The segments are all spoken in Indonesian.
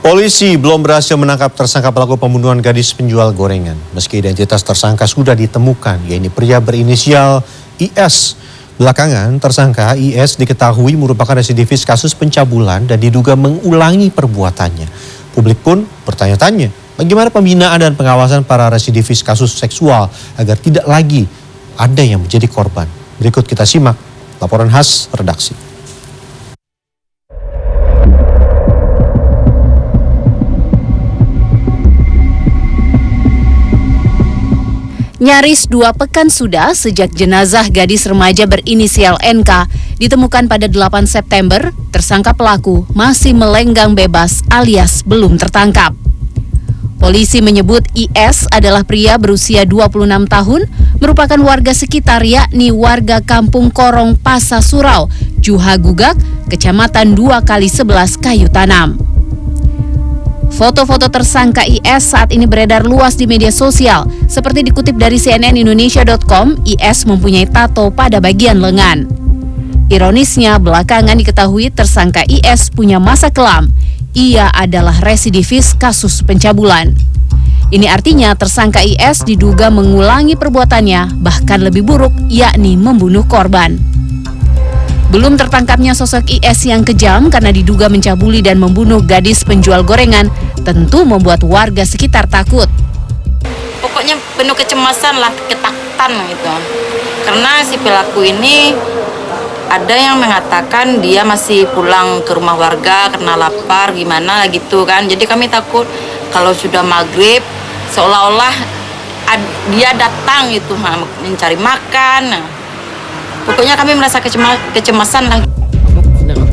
Polisi belum berhasil menangkap tersangka pelaku pembunuhan gadis penjual gorengan. Meski identitas tersangka sudah ditemukan, yaitu pria berinisial IS. Belakangan, tersangka IS diketahui merupakan residivis kasus pencabulan dan diduga mengulangi perbuatannya. Publik pun bertanya-tanya, bagaimana pembinaan dan pengawasan para residivis kasus seksual agar tidak lagi ada yang menjadi korban. Berikut kita simak laporan khas redaksi. Nyaris 2 pekan sudah sejak jenazah gadis remaja berinisial NK ditemukan pada 8 September, tersangka pelaku masih melenggang bebas alias belum tertangkap. Polisi menyebut IS adalah pria berusia 26 tahun, merupakan warga sekitar yakni warga Kampung Korong Pasa Surau, Juha Gugak, Kecamatan 2x11 Kayu Tanam. Foto-foto tersangka IS saat ini beredar luas di media sosial. Seperti dikutip dari cnnindonesia.com, IS mempunyai tato pada bagian lengan. Ironisnya, belakangan diketahui tersangka IS punya masa kelam. Ia adalah residivis kasus pencabulan. Ini artinya tersangka IS diduga mengulangi perbuatannya, bahkan lebih buruk, yakni membunuh korban. Belum tertangkapnya sosok IS yang kejam karena diduga mencabuli dan membunuh gadis penjual gorengan tentu membuat warga sekitar takut. Pokoknya penuh kecemasan lah, ketakutan gitu. Karena si pelaku ini ada yang mengatakan dia masih pulang ke rumah warga karena lapar gimana gitu kan. Jadi kami takut kalau sudah maghrib seolah-olah dia datang gitu mencari makan. Pokoknya kami merasa kecemasan lah.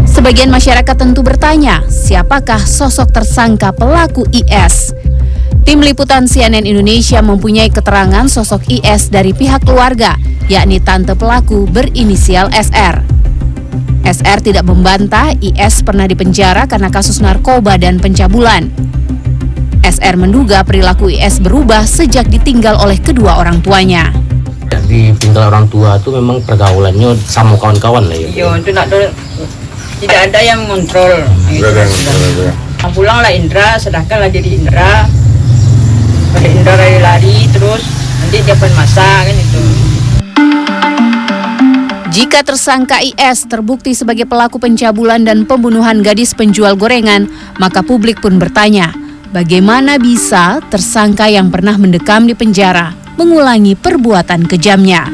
Sebagian masyarakat tentu bertanya, siapakah sosok tersangka pelaku IS? Tim liputan CNN Indonesia mempunyai keterangan sosok IS dari pihak keluarga, yakni tante pelaku berinisial SR. SR tidak membantah IS pernah dipenjara karena kasus narkoba dan pencabulan. SR menduga perilaku IS berubah sejak ditinggal oleh kedua orang tuanya. Ditinggal orang tua itu memang pergaulannya sama kawan-kawan lah ya. Iya, itu tidak ada yang mengontrol. Pulang lah Indra, sedangkan lagi di Indra. Pada Indra lari terus nanti dia pun masak kan itu. Jika tersangka IS terbukti sebagai pelaku pencabulan dan pembunuhan gadis penjual gorengan, maka publik pun bertanya, bagaimana bisa tersangka yang pernah mendekam di penjara mengulangi perbuatan kejamnya?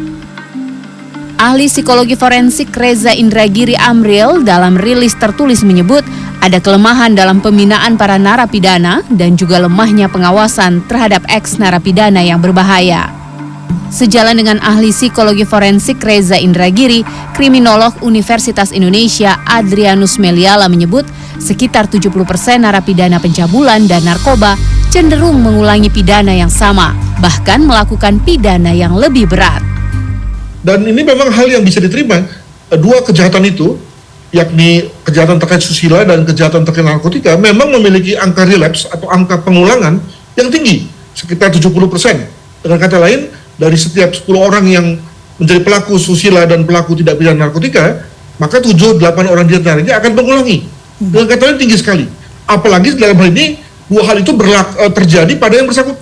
Ahli psikologi forensik Reza Indragiri Amril dalam rilis tertulis menyebut ada kelemahan dalam pembinaan para narapidana dan juga lemahnya pengawasan terhadap eks-narapidana yang berbahaya. Sejalan dengan ahli psikologi forensik Reza Indragiri, kriminolog Universitas Indonesia Adrianus Meliala menyebut sekitar 70% narapidana pencabulan dan narkoba cenderung mengulangi pidana yang sama, bahkan melakukan pidana yang lebih berat. Dan ini memang hal yang bisa diterima. 2 kejahatan itu, yakni kejahatan terkait susila dan kejahatan terkait narkotika, memang memiliki angka relapse atau angka pengulangan yang tinggi, sekitar 70%. Dengan kata lain, dari setiap 10 orang yang menjadi pelaku susila dan pelaku tidak pidana narkotika, maka 7-8 orang di antaranya akan mengulangi. Dengan kata lain tinggi sekali. Apalagi dalam hal ini 2 hal itu terjadi pada yang bersangkutan,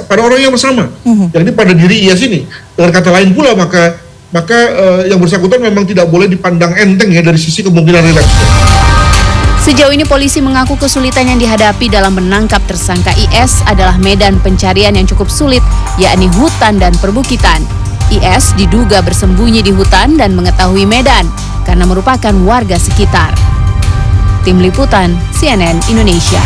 pada orang yang bersama, yakni pada diri IS ini. Dengan kata lain pula maka yang bersangkutan memang tidak boleh dipandang enteng ya dari sisi kemungkinan relapse. Sejauh ini polisi mengaku kesulitan yang dihadapi dalam menangkap tersangka IS adalah medan pencarian yang cukup sulit, yakni hutan dan perbukitan. IS diduga bersembunyi di hutan dan mengetahui medan karena merupakan warga sekitar. Tim liputan CNN Indonesia.